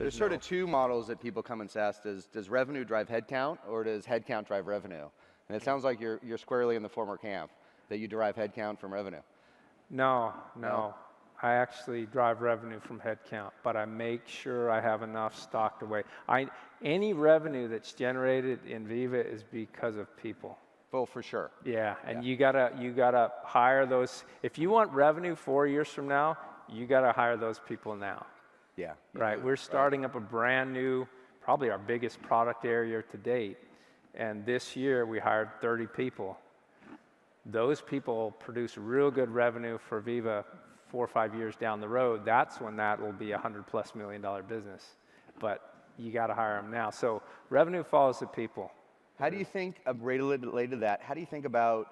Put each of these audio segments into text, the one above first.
There's sort of two models that people come and ask. Does revenue drive headcount, or does headcount drive revenue? And it sounds like you're squarely in the former camp, that you derive headcount from revenue. No. I actually drive revenue from headcount, but I make sure I have enough stocked away. Any revenue that's generated in Veeva is because of people. Well, for sure. Yeah, and you gotta hire those. If you want revenue 4 years from now, you gotta hire those people now. Yeah. Right. We're starting up a brand new, probably our biggest product area to date, and this year we hired 30 people. Those people produce real good revenue for Veeva 4 or 5 years down the road. That's when that will be $100+ million business. But you got to hire them now. So revenue follows the people. How do you think, related to that, how do you think about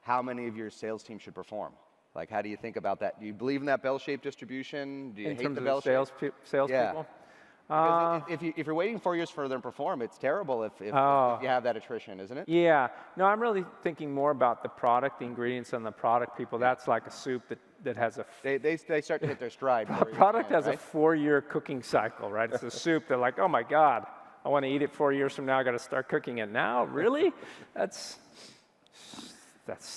how many of your sales team should perform? Like, how do you think about that? Do you believe in that bell-shaped distribution? Do you hate the bell-shaped? Sales yeah. people? If you're waiting 4 years for them to perform, it's terrible if you have that attrition, isn't it? Yeah. No, I'm really thinking more about the product, the ingredients on the product people. That's like a soup that has a... They start to hit their stride. Product has a 4-year cooking cycle, right? It's a soup. They're like, oh my God, I want to eat it 4 years from now. I got to start cooking it now? Really? That's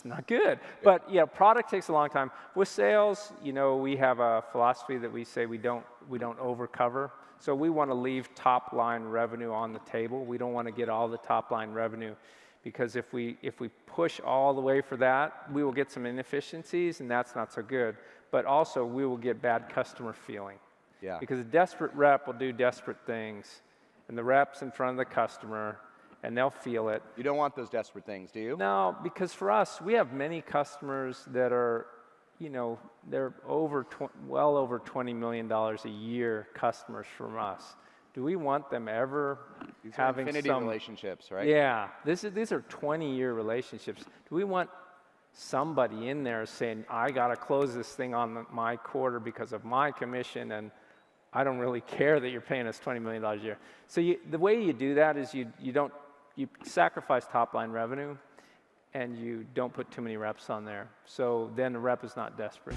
not good. But yeah, product takes a long time. With sales, we have a philosophy that we say we don't overcover. So we want to leave top line revenue on the table. We don't want to get all the top line revenue, because if we push all the way for that, we will get some inefficiencies, and that's not so good. But also we will get bad customer feeling. Yeah. Because a desperate rep will do desperate things, and the rep's in front of the customer, and they'll feel it. You don't want those desperate things, do you? No, because for us, we have many customers that are, they're well over $20 million a year customers from us. Do we want them ever having infinity relationships, right? Yeah, these are 20-year relationships. Do we want somebody in there saying, I got to close this thing on my quarter because of my commission, and I don't really care that you're paying us $20 million a year. So the way you do that is you sacrifice top-line revenue, and you don't put too many reps on there. So then the rep is not desperate.